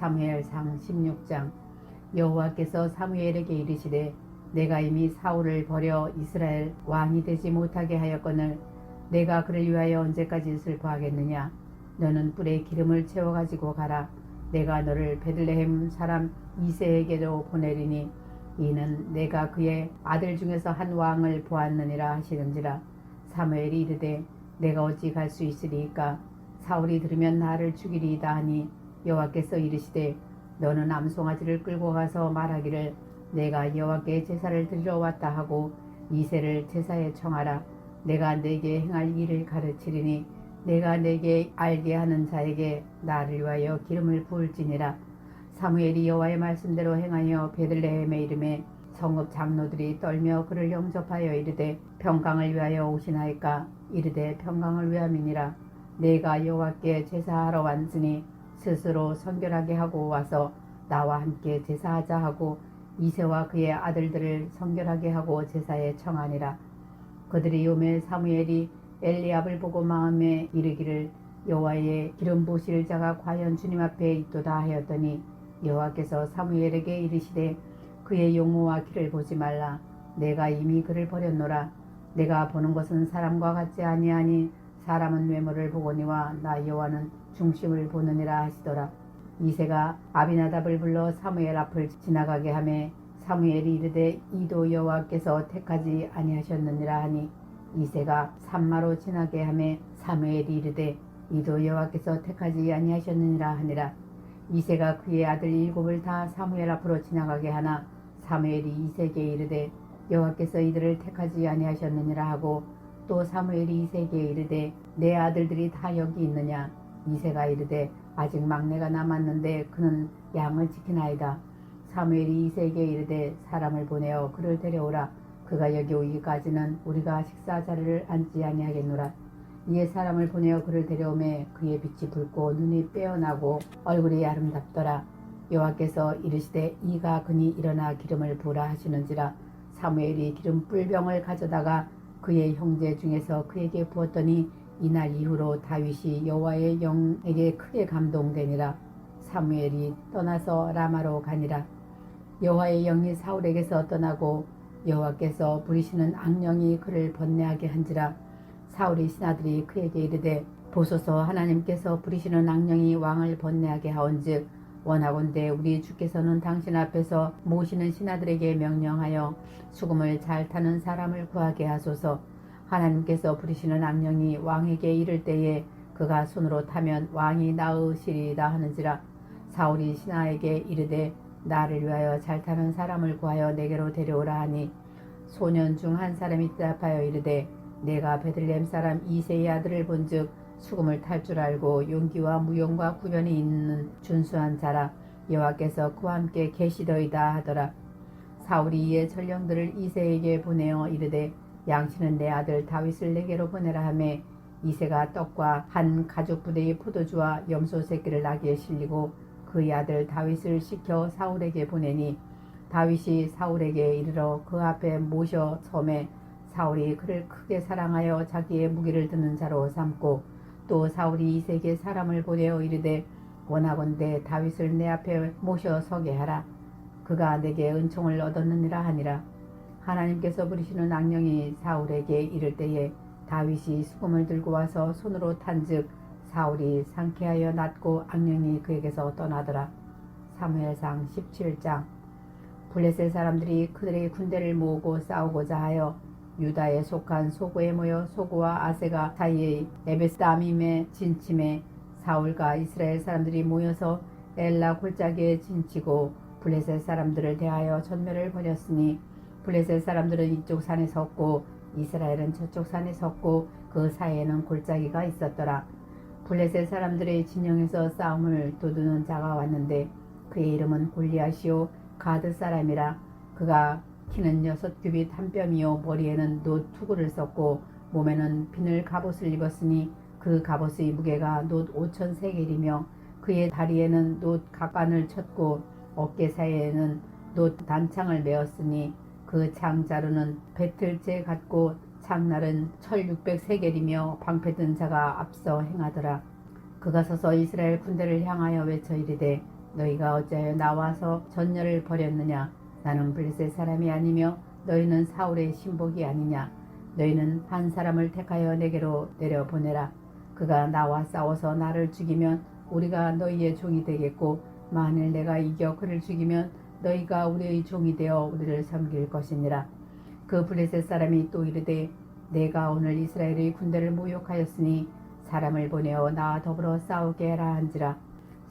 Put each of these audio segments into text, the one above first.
사무엘상 16장. 여호와께서 사무엘에게 이르시되 내가 이미 사울을 버려 이스라엘 왕이 되지 못하게 하였거늘 내가 그를 위하여 언제까지 슬퍼하겠느냐. 너는 뿔에 기름을 채워 가지고 가라. 내가 너를 베들레헴 사람 이새에게로 보내리니 이는 내가 그의 아들 중에서 한 왕을 보았느니라 하시는지라. 사무엘이 이르되 내가 어찌 갈 수 있으리이까. 사울이 들으면 나를 죽이리이다 하니 여호와께서 이르시되 너는 암송아지를 끌고 가서 말하기를 내가 여호와께 제사를 드리러 왔다 하고 이새를 제사에 청하라. 내가 네게 행할 일을 가르치리니 내가 네게 알게 하는 자에게 나를 위하여 기름을 부을지니라. 사무엘이 여호와의 말씀대로 행하여 베들레헴에 이르매 성읍 장로들이 떨며 그를 영접하여 이르되 평강을 위하여 오시나이까. 이르되 평강을 위함이니라. 내가 여호와께 제사하러 왔으니 스스로 성결하게 하고 와서 나와 함께 제사하자 하고 이새와 그의 아들들을 성결하게 하고 제사에 청하니라. 그들이 오매 사무엘이 엘리압을 보고 마음에 이르기를 여호와의 기름 부으실 자가 과연 주님 앞에 있도다 하였더니 여호와께서 사무엘에게 이르시되 그의 용모와 길을 보지 말라. 내가 이미 그를 버렸노라. 내가 보는 것은 사람과 같지 아니하니 사람은 외모를 보거니와 나 여호와는 중심을 보느니라 하시더라. 이새가 아비나답을 불러 사무엘 앞을 지나가게 하매 사무엘이 이르되 이도 여호와께서 택하지 아니하셨느니라 하니 이새가 산마로 지나게 하매 사무엘이 이르되 이도 여호와께서 택하지 아니하셨느니라 하니라. 이새가 그의 아들 7을 다 사무엘 앞으로 지나가게 하나 사무엘이 이새에게 이르되 여호와께서 이들을 택하지 아니하셨느니라 하고 또 사무엘이 이새에게 이르되 내 아들들이 다 여기 있느냐. 이새가 이르되 아직 막내가 남았는데 그는 양을 지키나이다. 사무엘이 이새에게 이르되 사람을 보내어 그를 데려오라. 그가 여기 오기까지는 우리가 식사 자리를 앉지 아니하겠노라. 이에 사람을 보내어 그를 데려오매 그의 빛이 붉고 눈이 빼어나고 얼굴이 아름답더라. 여호와께서 이르시되 이가 그니 일어나 기름을 부으라 하시는지라. 사무엘이 기름 뿔병을 가져다가 그의 형제 중에서 그에게 부었더니 이날 이후로 다윗이 여호와의 영에게 크게 감동되니라. 사무엘이 떠나서 라마로 가니라. 여호와의 영이 사울에게서 떠나고 여호와께서 부리시는 악령이 그를 번뇌하게 한지라. 사울의 신하들이 그에게 이르되 보소서 하나님께서 부리시는 악령이 왕을 번뇌하게 하온즉 원하건대 우리 주께서는 당신 앞에서 모시는 신하들에게 명령하여 수금을 잘 타는 사람을 구하게 하소서. 하나님께서 부리시는 악령이 왕에게 이를 때에 그가 손으로 타면 왕이 나으시리이다 하는지라. 사울이 신하에게 이르되 나를 위하여 잘 타는 사람을 구하여 내게로 데려오라 하니 소년 중 한 사람이 대답하여 이르되 내가 베들레헴 사람 이새의 아들을 본즉 수금을 탈 줄 알고 용기와 무용과 구변이 있는 준수한 자라. 여호와께서 그와 함께 계시더이다 하더라. 사울이 이에 전령들을 이새에게 보내어 이르되 양치는 내 아들 다윗을 내게로 보내라 하매 이새가 떡과 한 가죽 부대의 포도주와 염소 새끼를 나귀에 실리고 그의 아들 다윗을 시켜 사울에게 보내니 다윗이 사울에게 이르러 그 앞에 모셔 섬에 사울이 그를 크게 사랑하여 자기의 무기를 드는 자로 삼고 또 사울이 이새에게 사람을 보내어 이르되 원하건대 다윗을 내 앞에 모셔 서게 하라. 그가 내게 은총을 얻었느니라 하니라. 하나님께서 부리시는 악령이 사울에게 이를 때에 다윗이 수금을 들고 와서 손으로 탄즉 사울이 상쾌하여 낫고 악령이 그에게서 떠나더라. 사무엘상 17장. 블레셋 사람들이 그들의 군대를 모으고 싸우고자 하여 유다에 속한 소고에 모여 소고와 아세가 사이의 에베스다밈에 진침해 사울과 이스라엘 사람들이 모여서 엘라 골짜기에 진치고 블레셋 사람들을 대하여 전멸을 벌였으니 블레셋 사람들은 이쪽 산에 섰고 이스라엘은 저쪽 산에 섰고 그 사이에는 골짜기가 있었더라. 블레셋 사람들의 진영에서 싸움을 도두는 자가 왔는데 그의 이름은 골리앗이요 가드 사람이라. 그가 키는 6규빗 한 뼘이요 머리에는 놋 투구를 썼고 몸에는 비늘 갑옷을 입었으니 그 갑옷의 무게가 놋 5,000세겔이며 그의 다리에는 놋 각관을 쳤고 어깨 사이에는 놋 단창을 메었으니 그 창자루는 배틀째 같고 창날은 철 600세겔이며 방패 든 자가 앞서 행하더라. 그가 서서 이스라엘 군대를 향하여 외쳐 이르되 너희가 어찌하여 나와서 전열을 벌였느냐? 나는 블레셋 사람이 아니며 너희는 사울의 신복이 아니냐? 너희는 한 사람을 택하여 내게로 내려보내라. 그가 나와 싸워서 나를 죽이면 우리가 너희의 종이 되겠고, 만일 내가 이겨 그를 죽이면 너희가 우리의 종이 되어 우리를 섬길 것이니라. 그 블레셋 사람이 또 이르되, 내가 오늘 이스라엘의 군대를 모욕하였으니 사람을 보내어 나와 더불어 싸우게 하라 한지라.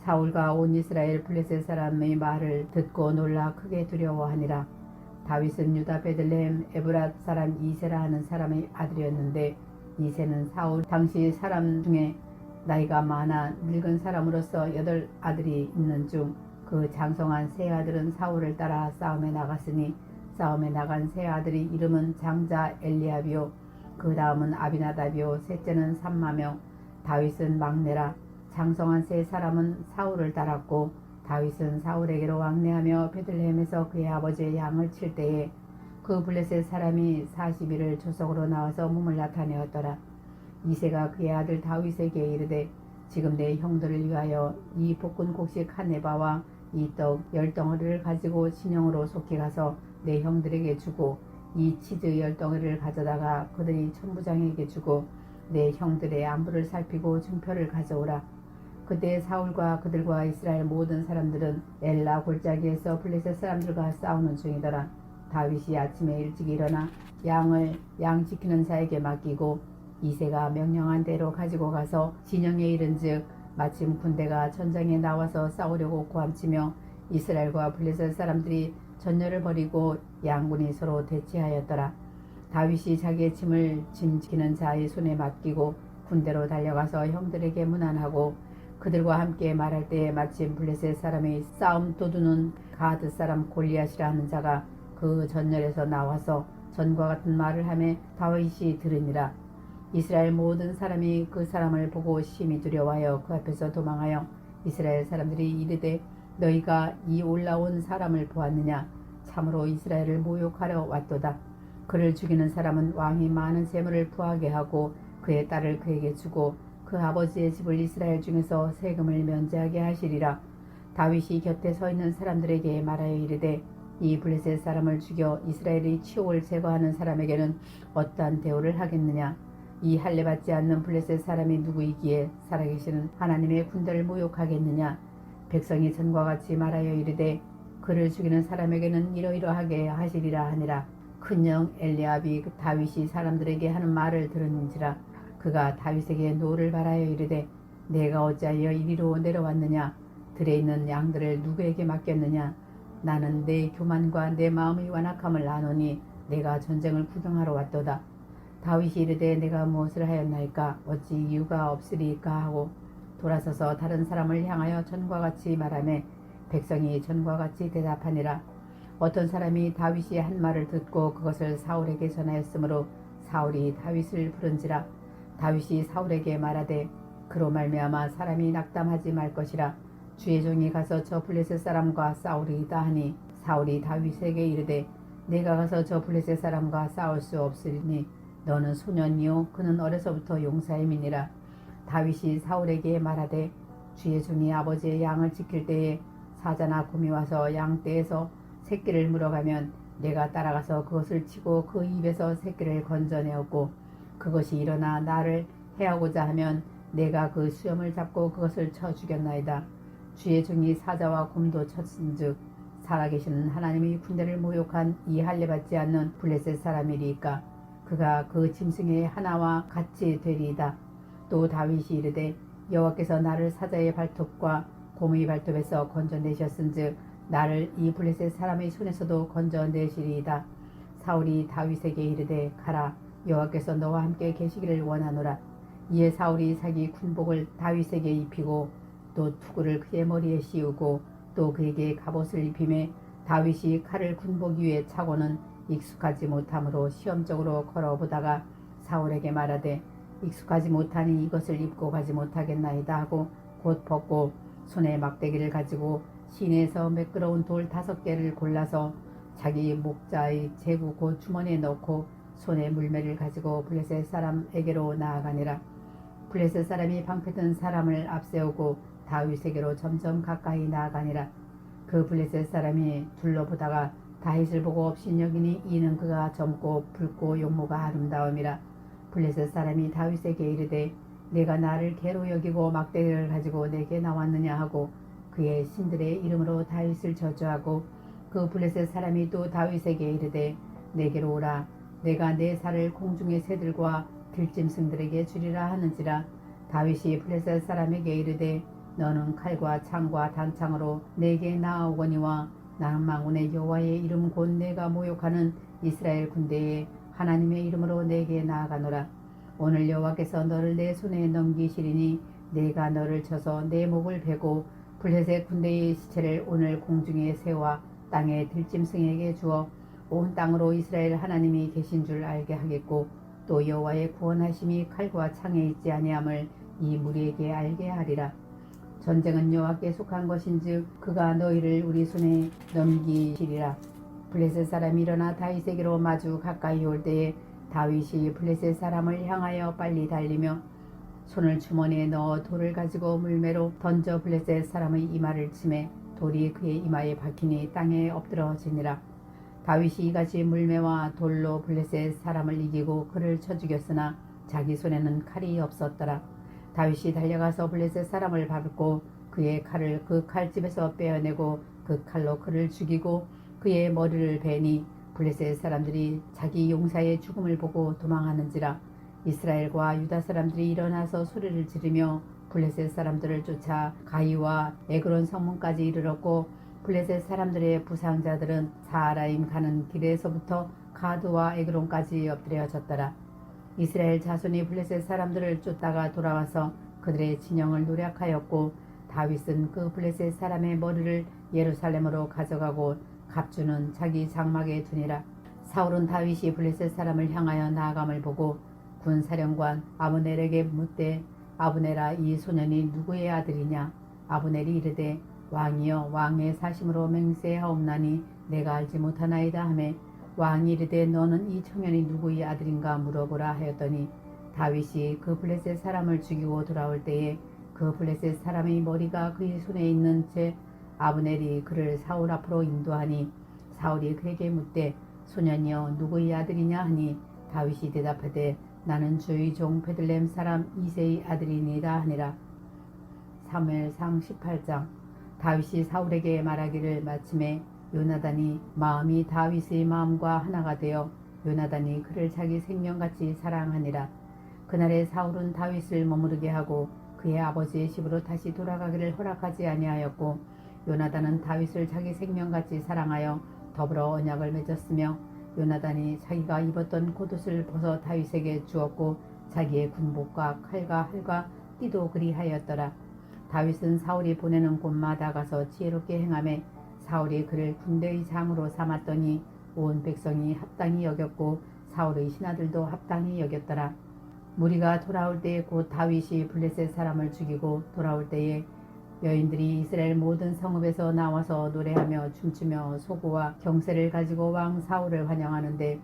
사울과 온 이스라엘 블레셋 사람의 말을 듣고 놀라 크게 두려워하니라. 다윗은 유다 베들레헴 에브랏 사람 이세라 하는 사람의 아들이었는데, 이세는 사울 당시 사람 중에 나이가 많아 늙은 사람으로서 8 아들이 있는 중 그 장성한 세 아들은 사울을 따라 싸움에 나갔으니, 싸움에 나간 세 아들의 이름은 장자 엘리압이요, 그 다음은 아비나답이요, 셋째는 삼마며, 다윗은 막내라. 장성한 세 사람은 사울을 따랐고, 다윗은 사울에게로 왕래하며 베들레헴에서 그의 아버지의 양을 칠 때에 그 블레셋 사람이 40일을 조석으로 나와서 몸을 나타내었더라. 이새가 그의 아들 다윗에게 이르되, 지금 내 형들을 위하여 이 볶은 곡식 한 에바와 이 떡 10덩어리를 가지고 진영으로 속히 가서 내 형들에게 주고, 이 치즈 10덩어리를 가져다가 그들이 천부장에게 주고, 내 형들의 안부를 살피고 증표를 가져오라. 그때 사울과 그들과 이스라엘 모든 사람들은 엘라 골짜기에서 블레셋 사람들과 싸우는 중이더라. 다윗이 아침에 일찍 일어나 양을 양 지키는 자에게 맡기고, 이새가 명령한 대로 가지고 가서 진영에 이른즉 마침 군대가 전장에 나와서 싸우려고 고함치며 이스라엘과 블레셋 사람들이 전열을 벌이고 양군이 서로 대치하였더라. 다윗이 자기의 짐을 짐 지키는 자의 손에 맡기고 군대로 달려가서 형들에게 문안하고, 그들과 함께 말할 때에 마침 블레셋 사람의 싸움 도두는 가드 사람 골리앗이라 하는 자가 그 전열에서 나와서 전과 같은 말을 하며 다윗이 들으니라. 이스라엘 모든 사람이 그 사람을 보고 심히 두려워하여 그 앞에서 도망하여 이스라엘 사람들이 이르되, 너희가 이 올라온 사람을 보았느냐? 참으로 이스라엘을 모욕하러 왔도다. 그를 죽이는 사람은 왕이 많은 재물을 부하게 하고 그의 딸을 그에게 주고 그 아버지의 집을 이스라엘 중에서 세금을 면제하게 하시리라. 다윗이 곁에 서 있는 사람들에게 말하여 이르되, 이 블레셋 사람을 죽여 이스라엘의 치욕을 제거하는 사람에게는 어떠한 대우를 하겠느냐? 이 할례 받지 않는 블레셋 사람이 누구이기에 살아계시는 하나님의 군대를 모욕하겠느냐? 백성이 전과 같이 말하여 이르되, 그를 죽이는 사람에게는 이러이러하게 하시리라 하니라. 큰형 엘리압이 다윗이 사람들에게 하는 말을 들은지라. 그가 다윗에게 노를 바라여 이르되, 내가 어찌하여 이리로 내려왔느냐? 들에 있는 양들을 누구에게 맡겼느냐? 나는 내 교만과 내 마음의 완악함을 아노니 내가 전쟁을 구경하러 왔도다. 다윗이 이르되, 내가 무엇을 하였나이까? 어찌 이유가 없으리까? 하고 돌아서서 다른 사람을 향하여 전과 같이 말하며 백성이 전과 같이 대답하니라. 어떤 사람이 다윗이 한 말을 듣고 그것을 사울에게 전하였으므로 사울이 다윗을 부른지라. 다윗이 사울에게 말하되, 그로 말미암아 사람이 낙담하지 말 것이라. 주의 종이 가서 저 블레셋 사람과 싸우리이다 하니, 사울이 다윗에게 이르되, 내가 가서 저 블레셋 사람과 싸울 수 없으리니 너는 소년이요 그는 어려서부터 용사임이니라. 다윗이 사울에게 말하되, 주의 종이 아버지의 양을 지킬 때에 사자나 곰이 와서 양떼에서 새끼를 물어가면 내가 따라가서 그것을 치고 그 입에서 새끼를 건져내었고, 그것이 일어나 나를 해하고자 하면 내가 그 수염을 잡고 그것을 쳐 죽였나이다. 주의 종이 사자와 곰도 쳤은즉 살아계시는 하나님의 군대를 모욕한 이 할례 받지 않는 블레셋 사람이리까? 그가 그 짐승의 하나와 같이 되리이다. 또 다윗이 이르되, 여호와께서 나를 사자의 발톱과 곰의 발톱에서 건져내셨은즉 나를 이 블레셋 사람의 손에서도 건져내시리이다. 사울이 다윗에게 이르되, 가라, 여호와께서 너와 함께 계시기를 원하노라. 이에 사울이 자기 군복을 다윗에게 입히고 또 투구를 그의 머리에 씌우고 또 그에게 갑옷을 입히매, 다윗이 칼을 군복 위에 차고는 익숙하지 못함으로 시험적으로 걸어보다가 사울에게 말하되, 익숙하지 못하니 이것을 입고 가지 못하겠나이다 하고 곧 벗고 손에 막대기를 가지고 시내에서 매끄러운 돌 5개를 골라서 자기 목자의 제구 곧 주머니에 넣고 손에 물매를 가지고 블레셋 사람에게로 나아가니라. 블레셋 사람이 방패든 사람을 앞세우고 다윗에게로 점점 가까이 나아가니라. 그 블레셋 사람이 둘러보다가 다윗을 보고 업신여기니 이는 그가 젊고 붉고 용모가 아름다움이라. 블레셋 사람이 다윗에게 이르되 내가 나를 개로 여기고 막대기를 가지고 내게 나왔느냐 하고 그의 신들의 이름으로 다윗을 저주하고 그 블레셋 사람이 또 다윗에게 이르되 내게로 오라. 내가 내 살을 공중의 새들과 들짐승들에게 주리라 하는지라. 다윗이 블레셋 사람에게 이르되 너는 칼과 창과 단창으로 내게 나아오거니와 나는 만군의 여호와의 이름 곧 내가 모욕하는 이스라엘 군대의 하나님의 이름으로 내게 나아가노라. 오늘 여호와께서 너를 내 손에 넘기시리니 내가 너를 쳐서 내 목을 베고 블레셋 군대의 시체를 오늘 공중의 새와 땅의 들짐승에게 주어 온 땅으로 이스라엘 하나님이 계신 줄 알게 하겠고 또 여호와의 구원하심이 칼과 창에 있지 아니함을 이 무리에게 알게 하리라. 전쟁은 여호와께 속한 것인즉 그가 너희를 우리 손에 넘기시리라. 블레셋 사람이 일어나 다윗에게로 마주 가까이 올 때에 다윗이 블레셋 사람을 향하여 빨리 달리며 손을 주머니에 넣어 돌을 가지고 물매로 던져 블레셋 사람의 이마를 치매 돌이 그의 이마에 박히니 땅에 엎드러지니라. 다윗이 이같이 물매와 돌로 블레셋 사람을 이기고 그를 쳐 죽였으나 자기 손에는 칼이 없었더라. 다윗이 달려가서 블레셋 사람을 밟고 그의 칼을 그 칼집에서 빼어내고 그 칼로 그를 죽이고 그의 머리를 베니 블레셋 사람들이 자기 용사의 죽음을 보고 도망하는지라. 이스라엘과 유다 사람들이 일어나서 소리를 지르며 블레셋 사람들을 쫓아 가이와 에그론 성문까지 이르렀고 블레셋 사람들의 부상자들은 사하라임 가는 길에서부터 가드와 에그론까지 엎드려졌더라. 이스라엘 자손이 블레셋 사람들을 쫓다가 돌아와서 그들의 진영을 노략하였고 다윗은 그 블레셋 사람의 머리를 예루살렘으로 가져가고 갑주는 자기 장막에 두니라. 사울은 다윗이 블레셋 사람을 향하여 나아감을 보고 군사령관 아브넬에게 묻되 아브넬아 이 소년이 누구의 아들이냐. 아브넬이 이르되 왕이여 왕의 사심으로 맹세하옵나니 내가 알지 못하나이다 하매 왕이 이르되 너는 이 청년이 누구의 아들인가 물어보라 하였더니 다윗이 그 블레셋 사람을 죽이고 돌아올 때에 그 블레셋 사람의 머리가 그의 손에 있는 채 아브넬이 그를 사울 앞으로 인도하니 사울이 그에게 묻되 소년이여 누구의 아들이냐 하니 다윗이 대답하되 나는 주의 종 베들레헴 사람 이새의 아들이니이다 하니라. 사무엘상 18장. 다윗이 사울에게 말하기를 마침에 요나단이 마음이 다윗의 마음과 하나가 되어 요나단이 그를 자기 생명같이 사랑하니라. 그날에 사울은 다윗을 머무르게 하고 그의 아버지의 집으로 다시 돌아가기를 허락하지 아니하였고 요나단은 다윗을 자기 생명같이 사랑하여 더불어 언약을 맺었으며 요나단이 자기가 입었던 겉옷을 벗어 다윗에게 주었고 자기의 군복과 칼과 활과 띠도 그리하였더라. 다윗은 사울이 보내는 곳마다 가서 지혜롭게 행하며 사울이 그를 군대의 장으로 삼았더니 온 백성이 합당히 여겼고 사울의 신하들도 합당히 여겼더라. 무리가 돌아올 때에 곧 다윗이 블레셋 사람을 죽이고 돌아올 때에 여인들이 이스라엘 모든 성읍에서 나와서 노래하며 춤추며 소고와 경세를 가지고 왕 사울을 환영하는데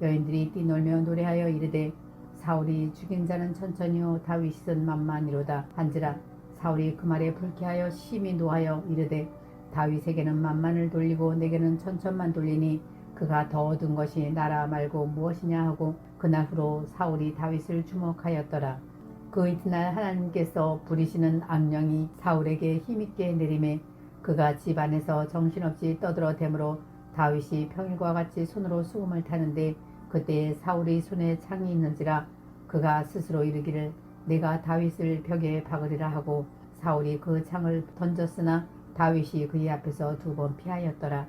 여인들이 뛰놀며 노래하여 이르되 사울이 죽인 자는 천천히요 다윗은 만만이로다 한지라. 사울이 그 말에 불쾌하여 심히 노하여 이르되 다윗에게는 만만을 돌리고 내게는 천천만 돌리니 그가 더 얻은 것이 나라 말고 무엇이냐 하고 그날 후로 사울이 다윗을 주목하였더라. 그 이튿날 하나님께서 부리시는 악령이 사울에게 힘있게 내림에 그가 집 안에서 정신없이 떠들어대므로 다윗이 평일과 같이 손으로 수금을 타는데 그때에 사울의 손에 창이 있는지라. 그가 스스로 이르기를 내가 다윗을 벽에 박으리라 하고 사울이 그 창을 던졌으나 다윗이 그의 앞에서 2번 피하였더라.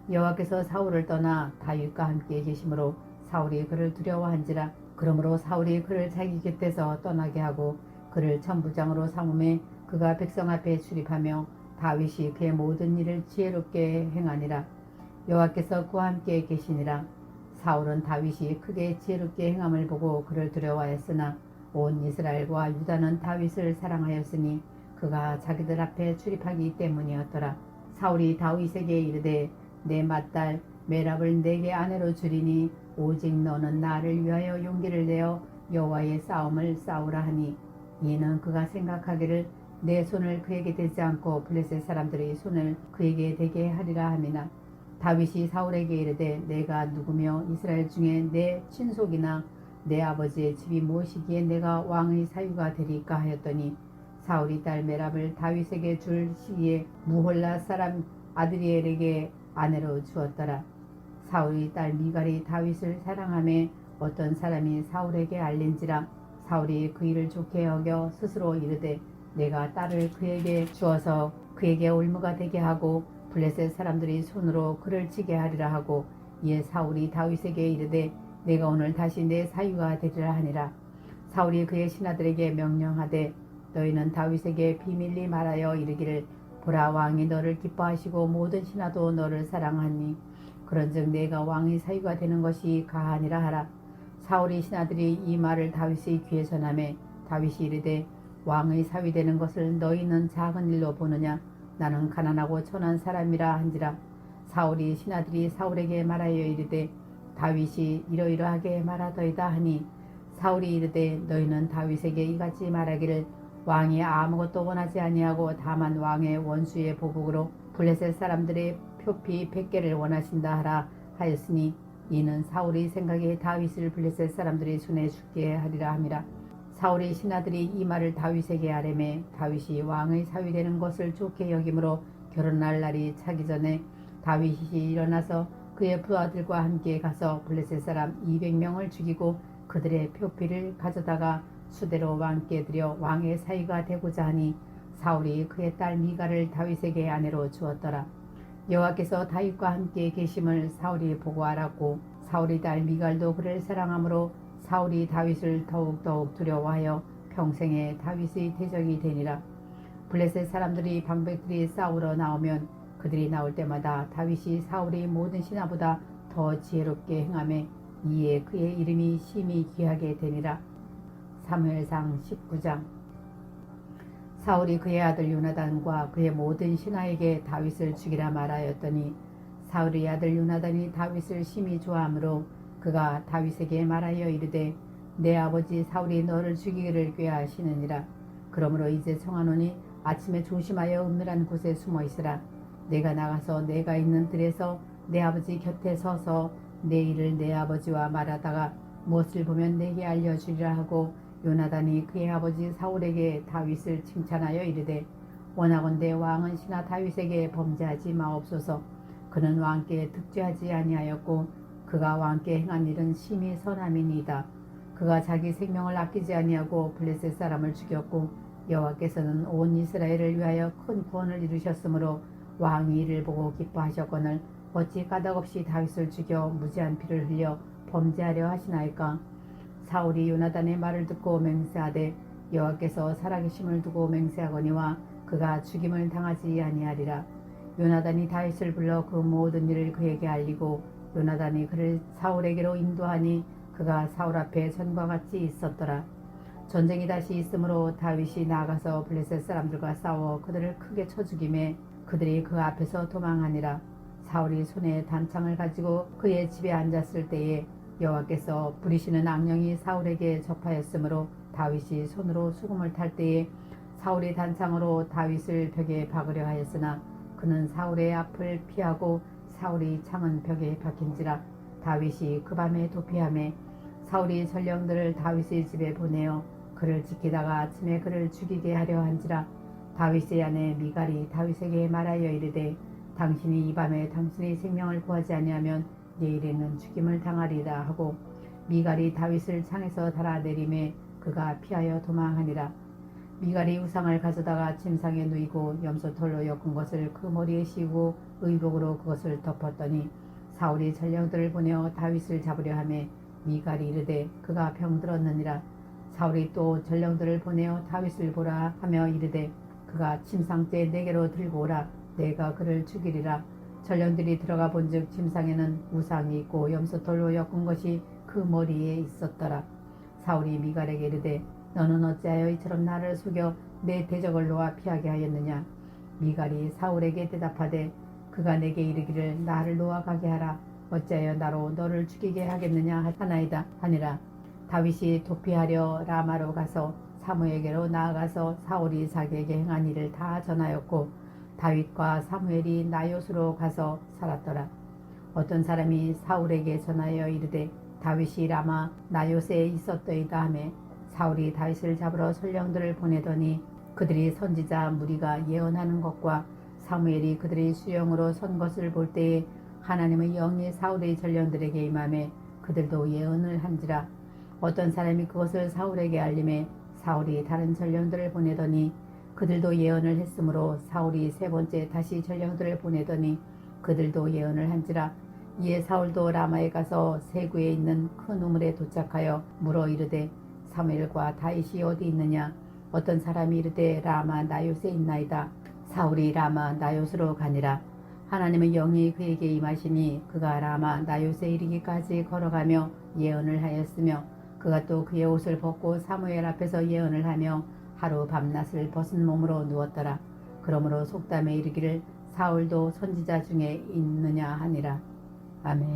여호와께서 사울을 떠나 다윗과 함께 계심으로 사울이 그를 두려워한지라. 그러므로 사울이 그를 자기 곁에서 떠나게 하고 그를 천부장으로 삼음에 그가 백성 앞에 출입하며 다윗이 그의 모든 일을 지혜롭게 행하니라. 여호와께서 그와 함께 계시니라. 사울은 다윗이 크게 지혜롭게 행함을 보고 그를 두려워하였으나 온 이스라엘과 유다는 다윗을 사랑하였으니 그가 자기들 앞에 출입하기 때문이었더라. 사울이 다윗에게 이르되 내 맏딸 메랍을 내게 아내로 주리니 오직 너는 나를 위하여 용기를 내어 여호와의 싸움을 싸우라 하니 이는 그가 생각하기를 내 손을 그에게 대지 않고 블레셋 사람들의 손을 그에게 대게 하리라 하미나. 다윗이 사울에게 이르되 내가 누구며 이스라엘 중에 내 친속이나 내 아버지의 집이 무엇이기에 내가 왕의 사유가 되리까 하였더니 사울이 딸 메랍을 다윗에게 줄 시기에 무홀라 사람 아드리엘에게 아내로 주었더라. 사울의 딸 미갈이 다윗을 사랑하며 어떤 사람이 사울에게 알린지라. 사울이 그 일을 좋게 여겨 스스로 이르되 내가 딸을 그에게 주어서 그에게 올무가 되게 하고 블레셋 사람들이 손으로 그를 치게 하리라 하고, 이에 사울이 다윗에게 이르되 내가 오늘 다시 내 사유가 되리라 하니라. 사울이 그의 신하들에게 명령하되 너희는 다윗에게 비밀리 말하여 이르기를 보라, 왕이 너를 기뻐하시고 모든 신하도 너를 사랑하니 그런즉 내가 왕의 사유가 되는 것이 가하니라 하라. 사울의 신하들이 이 말을 다윗의 귀에 전하매 다윗이 이르되 왕의 사위 되는 것을 너희는 작은 일로 보느냐? 나는 가난하고 천한 사람이라 한지라. 사울이 신하들이 사울에게 말하여 이르되 다윗이 이러이러하게 말하더이다 하니 사울이 이르되 너희는 다윗에게 이같이 말하기를 왕이 아무것도 원하지 아니하고 다만 왕의 원수의 보복으로 블레셋 사람들의 표피 100개를 원하신다 하라 하였으니 이는 사울의 생각에 다윗을 블레셋 사람들의 손에 죽게 하리라 함이라. 사울의 신하들이 이 말을 다윗에게 아뢰매 다윗이 왕의 사위 되는 것을 좋게 여김으로 결혼할 날이 차기 전에 다윗이 일어나서 그의 부하들과 함께 가서 블레셋 사람 200명을 죽이고 그들의 표피를 가져다가 수대로 왕께 드려 왕의 사위가 되고자 하니 사울이 그의 딸 미갈을 다윗에게 아내로 주었더라. 여호와께서 다윗과 함께 계심을 사울이 보고 알았고 사울의 딸 미갈도 그를 사랑하므로 사울이 다윗을 더욱더욱 두려워하여 평생에 다윗의 대적이 되니라. 블레셋 사람들이 방백들이 싸우러 나오면 그들이 나올 때마다 다윗이 사울의 모든 신하보다 더 지혜롭게 행하며 이에 그의 이름이 심히 귀하게 되니라. 사무엘상 19장. 사울이 그의 아들 요나단과 그의 모든 신하에게 다윗을 죽이라 말하였더니 사울의 아들 요나단이 다윗을 심히 좋아하므로 그가 다윗에게 말하여 이르되 내 아버지 사울이 너를 죽이기를 꾀하시느니라. 그러므로 이제 청하노니 아침에 조심하여 은밀한 곳에 숨어 있으라. 내가 나가서 내가 있는 들에서 내 아버지 곁에 서서 내 일을 내 아버지와 말하다가 무엇을 보면 내게 알려주리라 하고 요나단이 그의 아버지 사울에게 다윗을 칭찬하여 이르되 원하건대 왕은 신하 다윗에게 범죄하지 마옵소서. 그는 왕께 득죄하지 아니하였고 그가 왕께 행한 일은 심히 선함이니이다. 그가 자기 생명을 아끼지 아니하고 블레셋 사람을 죽였고 여호와께서는 온 이스라엘을 위하여 큰 구원을 이루셨으므로 왕이 이를 보고 기뻐하셨거늘 어찌 까닭없이 다윗을 죽여 무지한 피를 흘려 범죄하려 하시나이까. 사울이 요나단의 말을 듣고 맹세하되 여호와께서 살아계심을 두고 맹세하거니와 그가 죽임을 당하지 아니하리라. 요나단이 다윗을 불러 그 모든 일을 그에게 알리고 요나단이 그를 사울에게로 인도하니 그가 사울 앞에 전과 같이 있었더라. 전쟁이 다시 있으므로 다윗이 나가서 블레셋 사람들과 싸워 그들을 크게 쳐 죽이매 그들이 그 앞에서 도망하니라. 사울이 손에 단창을 가지고 그의 집에 앉았을 때에 여호와께서 부리시는 악령이 사울에게 접하였으므로 다윗이 손으로 수금을 탈 때에 사울이 단창으로 다윗을 벽에 박으려 하였으나 그는 사울의 앞을 피하고 사울이 창은 벽에 박힌지라. 다윗이 그 밤에 도피하매 사울이 전령들을 다윗의 집에 보내어 그를 지키다가 아침에 그를 죽이게 하려 한지라. 다윗의 아내 미갈이 다윗에게 말하여 이르되 당신이 이 밤에 당신의 생명을 구하지 아니하면 내일에는 죽임을 당하리라 하고 미갈이 다윗을 창에서 달아내리매 그가 피하여 도망하니라. 미갈이 우상을 가져다가 침상에 누이고 염소털로 엮은 것을 그 머리에 씌우고 의복으로 그것을 덮었더니 사울이 전령들을 보내어 다윗을 잡으려 하매 미갈이 이르되 그가 병들었느니라. 사울이 또 전령들을 보내어 다윗을 보라 하며 이르되 그가 침상째 내게로 들고 오라. 내가 그를 죽이리라. 전령들이 들어가 본즉 침상에는 우상이 있고 염소털로 엮은 것이 그 머리에 있었더라. 사울이 미갈에게 이르되 너는 어찌하여 이처럼 나를 속여 내 대적을 놓아 피하게 하였느냐. 미갈이 사울에게 대답하되 그가 내게 이르기를 나를 놓아 가게 하라. 어찌하여 나로 너를 죽이게 하겠느냐 하나이다 하니라. 다윗이 도피하려 라마로 가서 사무엘에게로 나아가서 사울이 자기에게 행한 일을 다 전하였고 다윗과 사무엘이 나요스로 가서 살았더라. 어떤 사람이 사울에게 전하여 이르되 다윗이 라마 나요스에 있었더이다 하매 사울이 다윗을 잡으러 선령들을 보내더니 그들이 선지자 무리가 예언하는 것과 사무엘이 그들의 수영으로 선 것을 볼 때에 하나님의 영이 사울의 전령들에게 임하매 그들도 예언을 한지라. 어떤 사람이 그것을 사울에게 알림해 사울이 다른 전령들을 보내더니 그들도 예언을 했으므로 사울이 세 번째 다시 전령들을 보내더니 그들도 예언을 한지라. 이에 사울도 라마에 가서 세구에 있는 큰 우물에 도착하여 물어 이르되 사무엘과 다윗이 어디 있느냐. 어떤 사람이 이르되 라마 나요스에 있나이다. 사울이 라마 나요스로 가니라. 하나님의 영이 그에게 임하시니 그가 라마 나요스에 이르기까지 걸어가며 예언을 하였으며 그가 또 그의 옷을 벗고 사무엘 앞에서 예언을 하며 하루 밤낮을 벗은 몸으로 누웠더라. 그러므로 속담에 이르기를 사울도 선지자 중에 있느냐 하니라. 아멘.